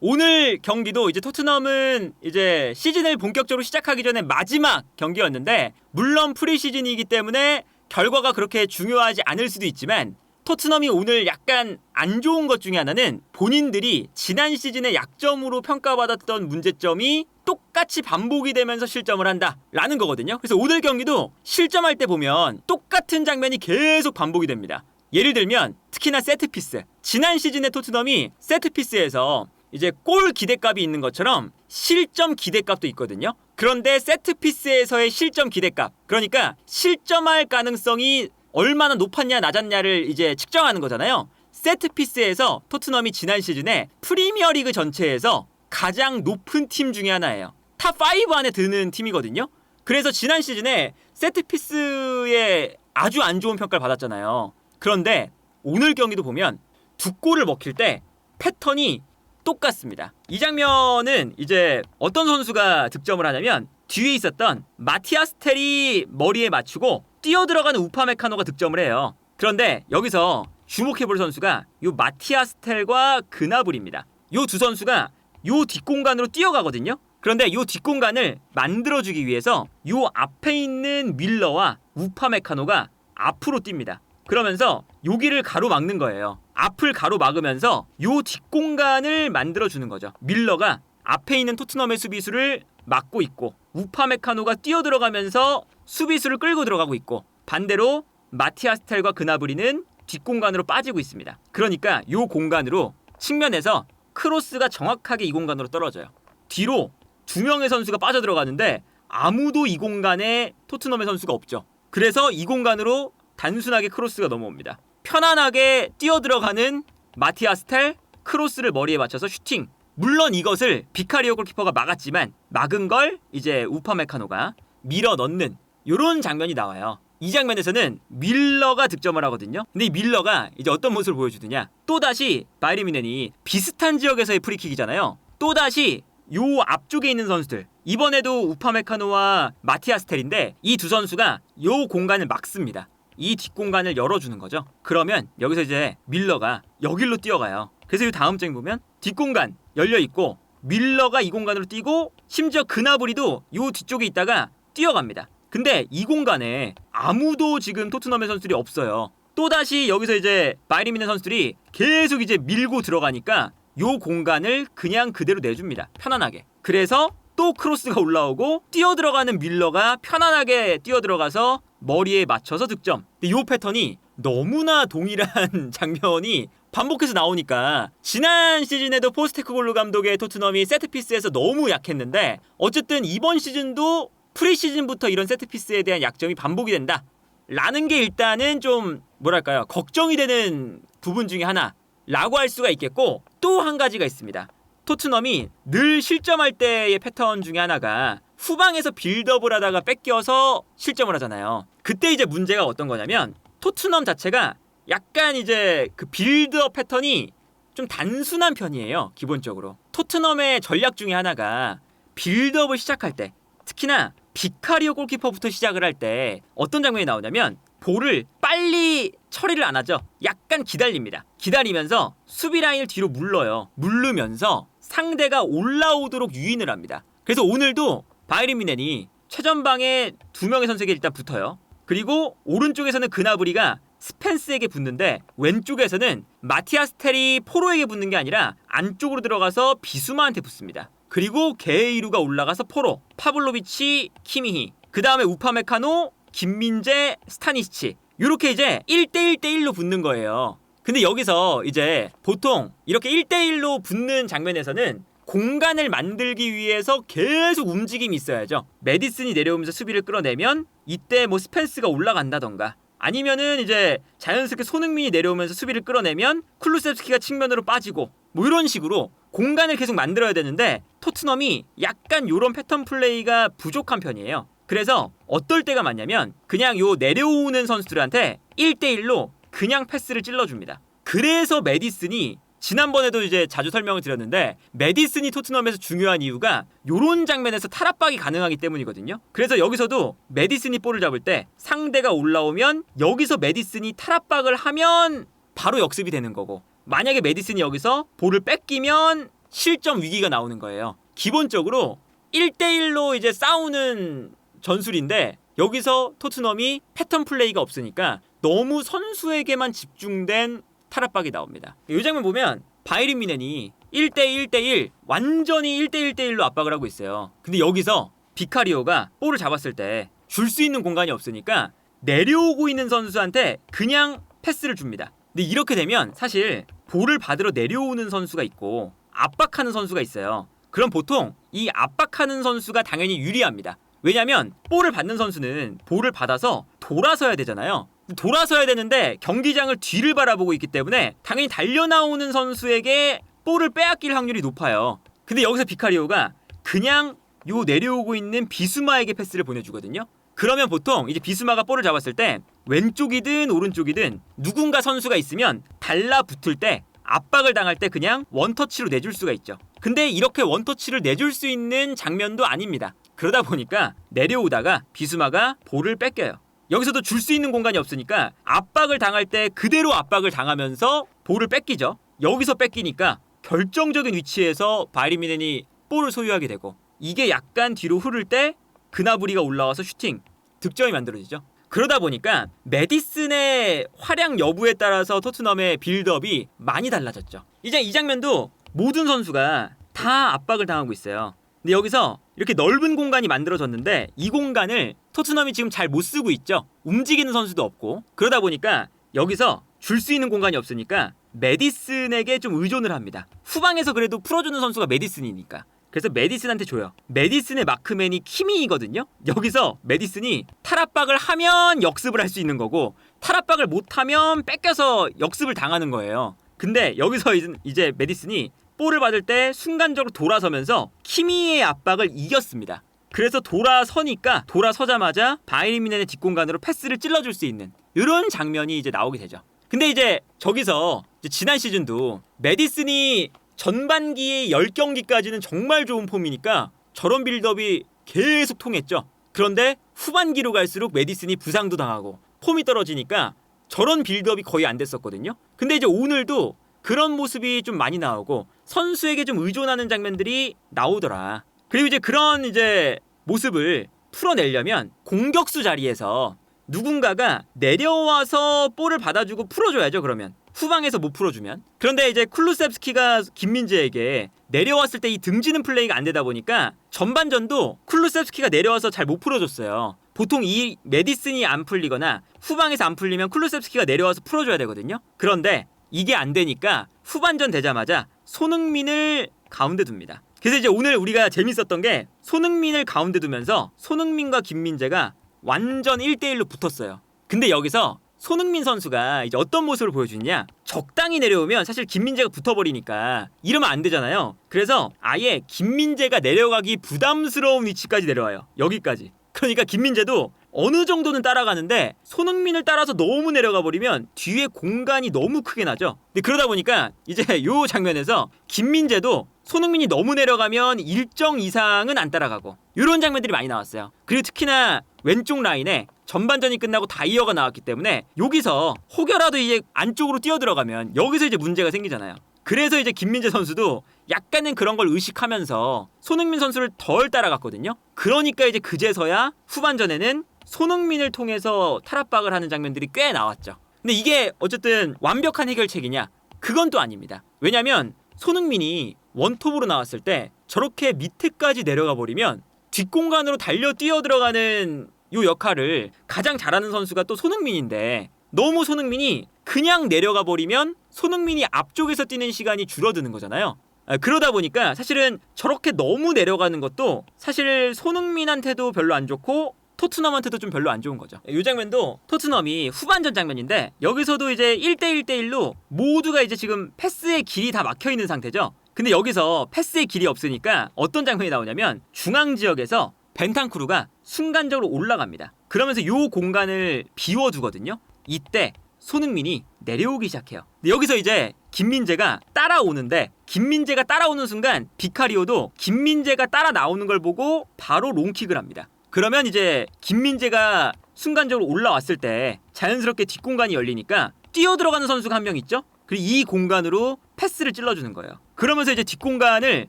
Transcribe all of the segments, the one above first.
오늘 경기도 이제 토트넘은 이제 시즌을 본격적으로 시작하기 전에 마지막 경기였는데, 물론 프리시즌이기 때문에 결과가 그렇게 중요하지 않을 수도 있지만 토트넘이 오늘 약간 안 좋은 것 중에 하나는 본인들이 지난 시즌의 약점으로 평가받았던 문제점이 똑같이 반복이 되면서 실점을 한다라는 거거든요. 그래서 오늘 경기도 실점할 때 보면 똑같은 장면이 계속 반복이 됩니다. 예를 들면 특히나 세트피스. 지난 시즌의 토트넘이 세트피스에서 이제 골 기대값이 있는 것처럼 실점 기대값도 있거든요. 그런데 세트피스에서의 실점 기대값, 그러니까 실점할 가능성이 얼마나 높았냐 낮았냐를 이제 측정하는 거잖아요. 세트피스에서 토트넘이 지난 시즌에 프리미어리그 전체에서 가장 높은 팀 중에 하나예요. 탑5 안에 드는 팀이거든요. 그래서 지난 시즌에 세트피스에 아주 안 좋은 평가를 받았잖아요. 그런데 오늘 경기도 보면 두 골을 먹힐 때 패턴이 똑같습니다. 이 장면은 이제 어떤 선수가 득점을 하냐면 뒤에 있었던 마티아스 텔이 머리에 맞추고 뛰어들어가는 우파메카노가 득점을 해요. 그런데 여기서 주목해볼 선수가 요 마티아스 텔과 그나브리입니다. 요 두 선수가 요 뒷공간으로 뛰어가거든요. 그런데 요 뒷공간을 만들어주기 위해서 요 앞에 있는 밀러와 우파메카노가 앞으로 뜁니다. 그러면서 여기를 가로막는 거예요. 앞을 가로막으면서 요 뒷공간을 만들어주는 거죠. 밀러가 앞에 있는 토트넘의 수비수를 막고 있고 우파메카노가 뛰어들어가면서 수비수를 끌고 들어가고 있고, 반대로 마티아스텔과 그나브리는 뒷공간으로 빠지고 있습니다. 그러니까 요 공간으로 측면에서 크로스가 정확하게 이 공간으로 떨어져요. 뒤로 두 명의 선수가 빠져들어가는데 아무도 이 공간에 토트넘의 선수가 없죠. 그래서 이 공간으로 단순하게 크로스가 넘어옵니다. 편안하게 뛰어들어가는 마티아스텔, 크로스를 머리에 맞춰서 슈팅. 물론 이것을 비카리오 골키퍼가 막았지만 막은 걸 이제 우파메카노가 밀어 넣는 이런 장면이 나와요. 이 장면에서는 밀러가 득점을 하거든요. 근데 이 밀러가 이제 어떤 모습을 보여주느냐, 또다시 바이에른 뮌헨이 비슷한 지역에서의 프리킥이잖아요. 또다시 요 앞쪽에 있는 선수들, 이번에도 우파메카노와 마티아스텔인데 이 두 선수가 요 공간을 막습니다. 이 뒷공간을 열어주는 거죠. 그러면 여기서 이제 밀러가 여길로 뛰어가요. 그래서 이 다음 장면 보면 뒷공간 열려있고 밀러가 이 공간으로 뛰고 심지어 그나브리도 요 뒤쪽에 있다가 뛰어갑니다. 근데 이 공간에 아무도 지금 토트넘의 선수들이 없어요. 또다시 여기서 이제 바이에른 뮌헨 선수들이 계속 이제 밀고 들어가니까 요 공간을 그냥 그대로 내줍니다. 편안하게. 그래서 또 크로스가 올라오고 뛰어들어가는 밀러가 편안하게 뛰어들어가서 머리에 맞춰서 득점. 근데 요 패턴이 너무나 동일한 장면이 반복해서 나오니까 지난 시즌에도 포스테코글루 감독의 토트넘이 세트피스에서 너무 약했는데 어쨌든 이번 시즌도 프리시즌부터 이런 세트피스에 대한 약점이 반복이 된다 라는 게 일단은 좀 뭐랄까요, 걱정이 되는 부분 중에 하나라고 할 수가 있겠고, 또 한 가지가 있습니다. 토트넘이 늘 실점할 때의 패턴 중에 하나가 후방에서 빌드업을 하다가 뺏겨서 실점을 하잖아요. 그때 이제 문제가 어떤 거냐면 토트넘 자체가 약간 이제 그 빌드업 패턴이 좀 단순한 편이에요. 기본적으로 토트넘의 전략 중에 하나가 빌드업을 시작할 때, 특히나 비카리오 골키퍼부터 시작을 할 때 어떤 장면이 나오냐면 볼을 빨리 처리를 안 하죠. 약간 기다립니다. 기다리면서 수비 라인을 뒤로 물러요. 물르면서 상대가 올라오도록 유인을 합니다. 그래서 오늘도 바이에른 뮌헨이 최전방에 두 명의 선수에게 일단 붙어요. 그리고 오른쪽에서는 그나브리가 스펜스에게 붙는데 왼쪽에서는 마티아스텔이 포로에게 붙는 게 아니라 안쪽으로 들어가서 비수마한테 붙습니다. 그리고 게이루가 올라가서 포로, 파블로비치, 키미히, 그 다음에 우파메카노, 김민재, 스타니시치, 이렇게 이제 1대1대1로 붙는 거예요. 근데 여기서 이제 보통 이렇게 1대1로 붙는 장면에서는 공간을 만들기 위해서 계속 움직임이 있어야죠. 메디슨이 내려오면서 수비를 끌어내면 이때 뭐 스펜스가 올라간다던가, 아니면은 이제 자연스럽게 손흥민이 내려오면서 수비를 끌어내면 쿨루셉스키가 측면으로 빠지고 뭐 이런 식으로 공간을 계속 만들어야 되는데 토트넘이 약간 요런 패턴 플레이가 부족한 편이에요. 그래서 어떨 때가 많냐면 그냥 요 내려오는 선수들한테 1대1로 그냥 패스를 찔러줍니다. 그래서 메디슨이 지난번에도 이제 자주 설명을 드렸는데 메디슨이 토트넘에서 중요한 이유가 요런 장면에서 탈압박이 가능하기 때문이거든요. 그래서 여기서도 메디슨이 볼을 잡을 때 상대가 올라오면 여기서 메디슨이 탈압박을 하면 바로 역습이 되는 거고, 만약에 메디슨이 여기서 볼을 뺏기면 실점 위기가 나오는 거예요. 기본적으로 1대1로 이제 싸우는 전술인데 여기서 토트넘이 패턴 플레이가 없으니까 너무 선수에게만 집중된 탈압박이 나옵니다. 이 장면 보면 바이에른 뮌헨이 1대1대1 완전히 1대1대1로 압박을 하고 있어요. 근데 여기서 비카리오가 볼을 잡았을 때 줄 수 있는 공간이 없으니까 내려오고 있는 선수한테 그냥 패스를 줍니다. 근데 이렇게 되면 사실 볼을 받으러 내려오는 선수가 있고 압박하는 선수가 있어요. 그럼 보통 이 압박하는 선수가 당연히 유리합니다. 왜냐면 볼을 받는 선수는 볼을 받아서 돌아서야 되잖아요. 돌아서야 되는데 경기장을 뒤를 바라보고 있기 때문에 당연히 달려나오는 선수에게 볼을 빼앗길 확률이 높아요. 근데 여기서 비카리오가 그냥 요 내려오고 있는 비수마에게 패스를 보내주거든요. 그러면 보통 이제 비수마가 볼을 잡았을 때 왼쪽이든 오른쪽이든 누군가 선수가 있으면 달라붙을 때 압박을 당할 때 그냥 원터치로 내줄 수가 있죠. 근데 이렇게 원터치를 내줄 수 있는 장면도 아닙니다. 그러다 보니까 내려오다가 비수마가 볼을 뺏겨요. 여기서도 줄 수 있는 공간이 없으니까 압박을 당할 때 그대로 압박을 당하면서 볼을 뺏기죠. 여기서 뺏기니까 결정적인 위치에서 바이에른 뮌헨이 볼을 소유하게 되고 이게 약간 뒤로 흐를 때 그나브리가 올라와서 슈팅, 득점이 만들어지죠. 그러다 보니까 메디슨의 활약 여부에 따라서 토트넘의 빌드업이 많이 달라졌죠. 이제 이 장면도 모든 선수가 다 압박을 당하고 있어요. 근데 여기서 이렇게 넓은 공간이 만들어졌는데 이 공간을 토트넘이 지금 잘 못 쓰고 있죠. 움직이는 선수도 없고. 그러다 보니까 여기서 줄 수 있는 공간이 없으니까 메디슨에게 좀 의존을 합니다. 후방에서 그래도 풀어주는 선수가 메디슨이니까. 그래서 메디슨한테 줘요. 메디슨의 마크맨이 키미이거든요. 여기서 메디슨이 탈압박을 하면 역습을 할 수 있는 거고 탈압박을 못하면 뺏겨서 역습을 당하는 거예요. 근데 여기서 이제 메디슨이 볼을 받을 때 순간적으로 돌아서면서 키미의 압박을 이겼습니다. 그래서 돌아서자마자 바이에른 뮌헨의 뒷공간으로 패스를 찔러줄 수 있는 이런 장면이 이제 나오게 되죠. 근데 이제 저기서 이제 지난 시즌도 메디슨이 전반기의 10경기까지는 정말 좋은 폼이니까 저런 빌드업이 계속 통했죠. 그런데 후반기로 갈수록 메디슨이 부상도 당하고 폼이 떨어지니까 저런 빌드업이 거의 안 됐었거든요. 근데 이제 오늘도 그런 모습이 좀 많이 나오고 선수에게 좀 의존하는 장면들이 나오더라. 그리고 이제 그런 이제 모습을 풀어내려면 공격수 자리에서 누군가가 내려와서 볼을 받아주고 풀어줘야죠. 그러면 후방에서 못 풀어주면. 그런데 이제 쿨루셉스키가 김민재에게 내려왔을 때 이 등지는 플레이가 안 되다 보니까 전반전도 쿨루셉스키가 내려와서 잘 못 풀어줬어요. 보통 이 메디슨이 안 풀리거나 후방에서 안 풀리면 쿨루셉스키가 내려와서 풀어줘야 되거든요. 그런데 이게 안 되니까 후반전 되자마자 손흥민을 가운데 둡니다. 그래서 이제 오늘 우리가 재밌었던 게 손흥민을 가운데 두면서 손흥민과 김민재가 완전 1대1로 붙었어요. 근데 여기서 손흥민 선수가 이제 어떤 모습을 보여주냐, 적당히 내려오면 사실 김민재가 붙어버리니까 이러면 안 되잖아요. 그래서 아예 김민재가 내려가기 부담스러운 위치까지 내려와요. 여기까지. 그러니까 김민재도 어느 정도는 따라가는데 손흥민을 따라서 너무 내려가 버리면 뒤에 공간이 너무 크게 나죠. 근데 그러다 보니까 이제 요 장면에서 김민재도 손흥민이 너무 내려가면 일정 이상은 안 따라가고 이런 장면들이 많이 나왔어요. 그리고 특히나 왼쪽 라인에 전반전이 끝나고 다이어가 나왔기 때문에 여기서 혹여라도 이제 안쪽으로 뛰어들어가면 여기서 이제 문제가 생기잖아요. 그래서 이제 김민재 선수도 약간은 그런 걸 의식하면서 손흥민 선수를 덜 따라갔거든요. 그러니까 이제 그제서야 후반전에는 손흥민을 통해서 탈압박을 하는 장면들이 꽤 나왔죠. 근데 이게 어쨌든 완벽한 해결책이냐? 그건 또 아닙니다. 왜냐면 손흥민이 원톱으로 나왔을 때 저렇게 밑에까지 내려가 버리면 뒷공간으로 달려 뛰어 들어가는 요 역할을 가장 잘하는 선수가 또 손흥민인데 너무 손흥민이 그냥 내려가 버리면 손흥민이 앞쪽에서 뛰는 시간이 줄어드는 거잖아요. 그러다 보니까 사실은 저렇게 너무 내려가는 것도 사실 손흥민한테도 별로 안 좋고 토트넘한테도 좀 별로 안 좋은 거죠. 이 장면도 토트넘이 후반전 장면인데 여기서도 이제 1대1대1로 모두가 이제 지금 패스의 길이 다 막혀있는 상태죠. 근데 여기서 패스의 길이 없으니까 어떤 장면이 나오냐면 중앙 지역에서 벤탄쿠르가 순간적으로 올라갑니다. 그러면서 요 공간을 비워두거든요. 이때 손흥민이 내려오기 시작해요. 근데 여기서 이제 김민재가 따라오는데 김민재가 따라오는 순간 비카리오도 김민재가 따라 나오는 걸 보고 바로 롱킥을 합니다. 그러면 이제 김민재가 순간적으로 올라왔을 때 자연스럽게 뒷공간이 열리니까 뛰어들어가는 선수가 한 명 있죠? 그리고 이 공간으로 패스를 찔러주는 거예요. 그러면서 이제 뒷공간을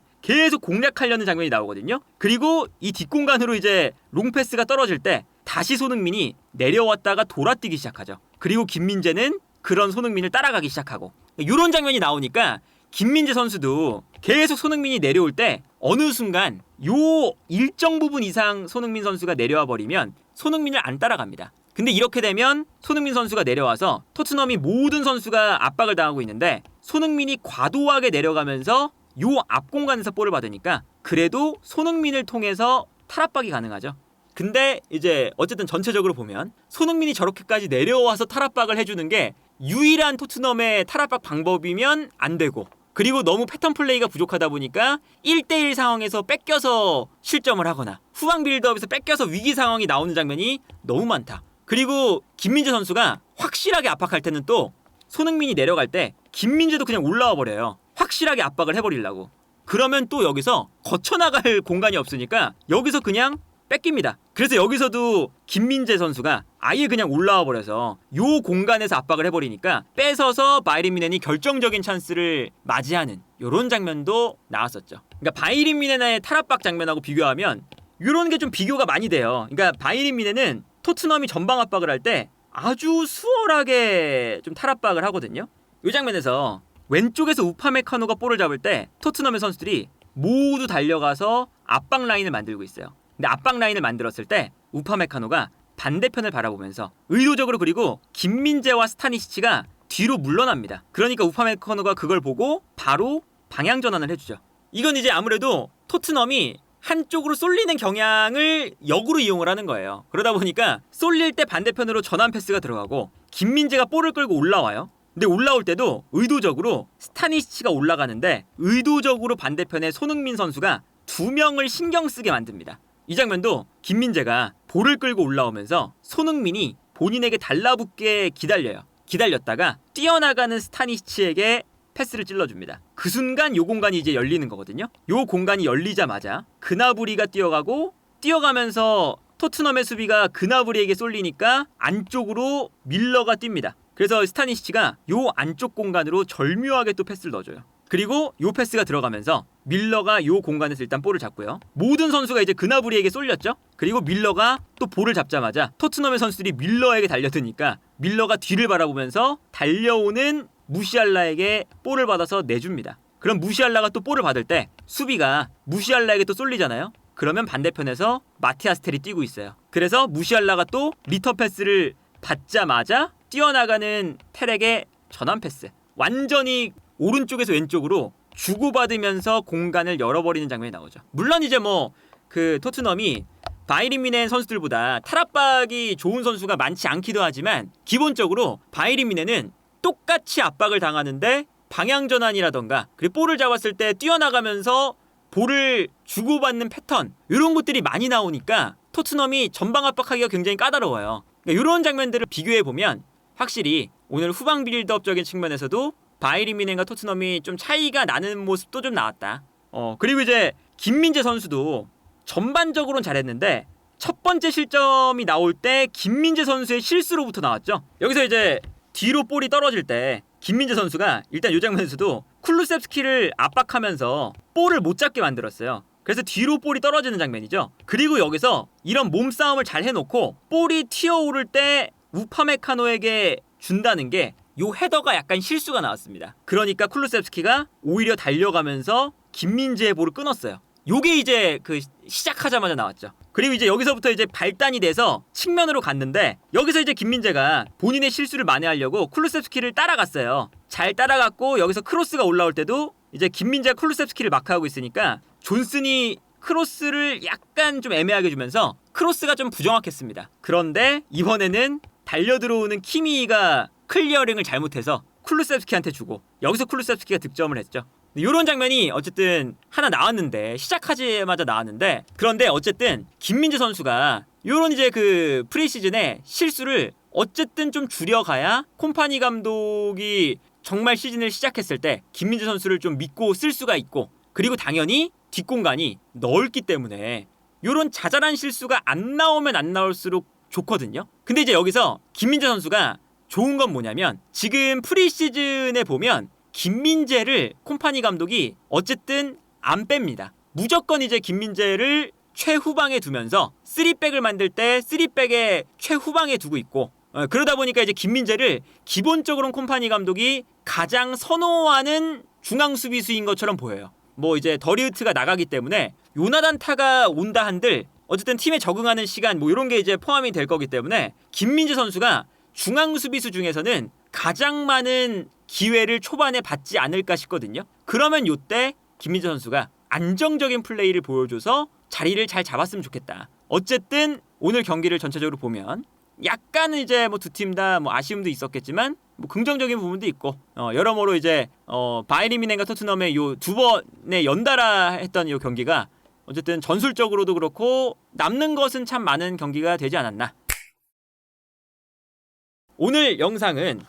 계속 공략하려는 장면이 나오거든요. 그리고 이 뒷공간으로 이제 롱패스가 떨어질 때 다시 손흥민이 내려왔다가 돌아뛰기 시작하죠. 그리고 김민재는 그런 손흥민을 따라가기 시작하고, 이런 장면이 나오니까 김민재 선수도 계속 손흥민이 내려올 때 어느 순간 요 일정 부분 이상 손흥민 선수가 내려와 버리면 손흥민을 안 따라갑니다. 근데 이렇게 되면 손흥민 선수가 내려와서 토트넘이 모든 선수가 압박을 당하고 있는데 손흥민이 과도하게 내려가면서 요 앞 공간에서 볼을 받으니까 그래도 손흥민을 통해서 탈압박이 가능하죠. 근데 이제 어쨌든 전체적으로 보면 손흥민이 저렇게까지 내려와서 탈압박을 해주는 게 유일한 토트넘의 탈압박 방법이면 안 되고, 그리고 너무 패턴 플레이가 부족하다 보니까 1대1 상황에서 뺏겨서 실점을 하거나 후방 빌드업에서 뺏겨서 위기 상황이 나오는 장면이 너무 많다. 그리고 김민재 선수가 확실하게 압박할 때는 또 손흥민이 내려갈 때 김민재도 그냥 올라와 버려요. 확실하게 압박을 해버리려고. 그러면 또 여기서 거쳐나갈 공간이 없으니까 여기서 그냥 뺏깁니다. 그래서 여기서도 김민재 선수가 아예 그냥 올라와 버려서 요 공간에서 압박을 해버리니까 뺏어서 바이에른 뮌헨이 결정적인 찬스를 맞이하는 요런 장면도 나왔었죠. 그러니까 바이에른 뮌헨의 탈압박 장면하고 비교하면 요런 게 좀 비교가 많이 돼요. 그러니까 바이에른 뮌헨은 토트넘이 전방 압박을 할 때 아주 수월하게 좀 탈압박을 하거든요. 이 장면에서 왼쪽에서 우파메카노가 볼을 잡을 때 토트넘의 선수들이 모두 달려가서 압박 라인을 만들고 있어요. 근데 압박 라인을 만들었을 때 우파메카노가 반대편을 바라보면서 의도적으로, 그리고 김민재와 스타니시치가 뒤로 물러납니다. 그러니까 우파메카노가 그걸 보고 바로 방향 전환을 해주죠. 이건 이제 아무래도 토트넘이 한쪽으로 쏠리는 경향을 역으로 이용을 하는 거예요. 그러다 보니까 쏠릴 때 반대편으로 전환 패스가 들어가고 김민재가 볼을 끌고 올라와요. 근데 올라올 때도 의도적으로 스타니시치가 올라가는데 의도적으로 반대편에 손흥민 선수가 2명을 신경 쓰게 만듭니다. 이 장면도 김민재가 볼을 끌고 올라오면서 손흥민이 본인에게 달라붙게 기다렸다가 뛰어나가는 스타니시치에게 패스를 찔러줍니다. 그 순간 요 공간이 이제 열리는 거거든요. 요 공간이 열리자마자 그나브리가 뛰어가면서 토트넘의 수비가 그나브리에게 쏠리니까 안쪽으로 밀러가 뜁니다. 그래서 스타니시치가 요 안쪽 공간으로 절묘하게 또 패스를 넣어줘요. 그리고 요 패스가 들어가면서 밀러가 요 공간에서 일단 볼을 잡고요. 모든 선수가 이제 그나브리에게 쏠렸죠. 그리고 밀러가 또 볼을 잡자마자 토트넘의 선수들이 밀러에게 달려드니까 밀러가 뒤를 바라보면서 달려오는 무시알라에게 볼을 받아서 내줍니다. 그럼 무시알라가 또 볼을 받을 때 수비가 무시알라에게 또 쏠리잖아요. 그러면 반대편에서 마티아스 텔이 뛰고 있어요. 그래서 무시알라가 또 리턴 패스를 받자마자 뛰어나가는 텔에게 전환 패스. 완전히 오른쪽에서 왼쪽으로 주고받으면서 공간을 열어버리는 장면이 나오죠. 물론 이제 그 토트넘이 바이에른 뮌헨 선수들보다 탈압박이 좋은 선수가 많지 않기도 하지만 기본적으로 바이에른 뮌헨은 똑같이 압박을 당하는데 방향 전환이라던가 그리고 볼을 잡았을 때 뛰어나가면서 볼을 주고받는 패턴, 이런 것들이 많이 나오니까 토트넘이 전방 압박하기가 굉장히 까다로워요. 그러니까 이런 장면들을 비교해보면 확실히 오늘 후방 빌드업적인 측면에서도 바이에른 뮌헨과 토트넘이 좀 차이가 나는 모습도 좀 나왔다. 그리고 이제 김민재 선수도 전반적으로는 잘했는데 첫 번째 실점이 나올 때 김민재 선수의 실수로부터 나왔죠. 여기서 이제 뒤로 볼이 떨어질 때 김민재 선수가 일단 이 장면에서도 쿨루셉스키를 압박하면서 볼을 못 잡게 만들었어요. 그래서 뒤로 볼이 떨어지는 장면이죠. 그리고 여기서 이런 몸싸움을 잘 해놓고 볼이 튀어오를 때 우파메카노에게 준다는 게 요 헤더가 약간 실수가 나왔습니다. 그러니까 쿨루셉스키가 오히려 달려가면서 김민재의 볼을 끊었어요. 요게 이제 그 시작하자마자 나왔죠. 그리고 이제 여기서부터 이제 발단이 돼서 측면으로 갔는데 여기서 이제 김민재가 본인의 실수를 만회하려고 쿨루셉스키를 따라갔어요. 잘 따라갔고 여기서 크로스가 올라올 때도 이제 김민재가 쿨루셉스키를 마크하고 있으니까 존슨이 크로스를 약간 좀 애매하게 주면서 크로스가 좀 부정확했습니다. 그런데 이번에는 달려들어오는 키미가 클리어링을 잘못해서 쿨루셉스키한테 주고 여기서 쿨루셉스키가 득점을 했죠. 이런 장면이 어쨌든 하나 나왔는데 시작하자마자 나왔는데 그런데 어쨌든 김민재 선수가 이런 이제 그 프리시즌에 실수를 어쨌든 좀 줄여가야 콤파니 감독이 정말 시즌을 시작했을 때 김민재 선수를 좀 믿고 쓸 수가 있고 그리고 당연히 뒷공간이 넓기 때문에 이런 자잘한 실수가 안 나오면 안 나올수록 좋거든요. 근데 이제 여기서 김민재 선수가 좋은 건 뭐냐면 지금 프리시즌에 보면 김민재를 콤파니 감독이 어쨌든 안 뺍니다. 무조건 이제 김민재를 최후방에 두면서 3백을 만들 때 3백에 최후방에 두고 있고, 그러다 보니까 이제 김민재를 기본적으로는 콤파니 감독이 가장 선호하는 중앙 수비수인 것처럼 보여요. 뭐 이제 더리우트가 나가기 때문에 요나단 타가 온다 한들 어쨌든 팀에 적응하는 시간 뭐 이런 게 이제 포함이 될 거기 때문에 김민재 선수가 중앙 수비수 중에서는 가장 많은 기회를 초반에 받지 않을까 싶거든요. 그러면 요때 김민재 선수가 안정적인 플레이를 보여줘서 자리를 잘 잡았으면 좋겠다. 어쨌든 오늘 경기를 전체적으로 보면 약간 이제 뭐 두 팀 다 뭐 아쉬움도 있었겠지만 뭐 긍정적인 부분도 있고, 여러모로 이제 바이에른 뮌헨과 토트넘의 요 두 번의 연달아 했던 요 경기가 어쨌든 전술적으로도 그렇고 남는 것은 참 많은 경기가 되지 않았나. 오늘 영상은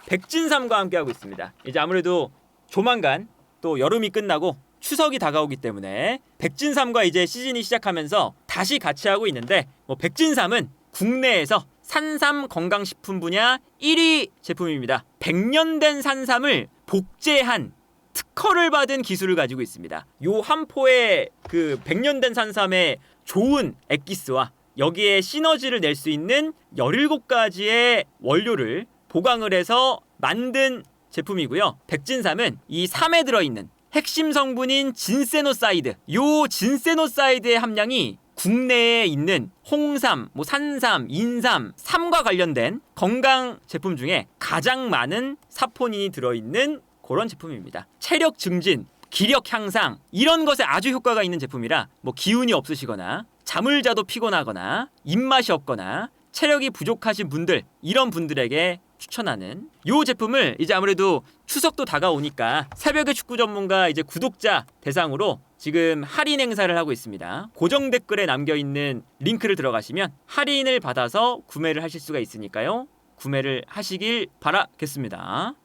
백진삼과 함께하고 있습니다. 이제 아무래도 조만간 또 여름이 끝나고 추석이 다가오기 때문에 백진삼과 이제 시즌이 시작하면서 다시 같이 하고 있는데, 뭐 백진삼은 국내에서 산삼 건강식품 분야 1위 제품입니다. 100년 된 산삼을 복제한 특허를 받은 기술을 가지고 있습니다. 요 한 포의 그 100년 된 산삼의 좋은 액기스와 여기에 시너지를 낼 수 있는 17가지의 원료를 보강을 해서 만든 제품이고요. 백진삼은 이 삼에 들어있는 핵심 성분인 진세노사이드, 요 진세노사이드의 함량이 국내에 있는 홍삼, 뭐 산삼, 인삼, 삼과 관련된 건강 제품 중에 가장 많은 사포닌이 들어있는 그런 제품입니다. 체력 증진, 기력 향상 이런 것에 아주 효과가 있는 제품이라 뭐 기운이 없으시거나 잠을 자도 피곤하거나 입맛이 없거나 체력이 부족하신 분들, 이런 분들에게 추천하는 요 제품을 이제 아무래도 추석도 다가오니까 새벽의 축구 전문가 이제 구독자 대상으로 지금 할인 행사를 하고 있습니다. 고정 댓글에 남겨있는 링크를 들어가시면 할인을 받아서 구매를 하실 수가 있으니까요. 구매를 하시길 바라겠습니다.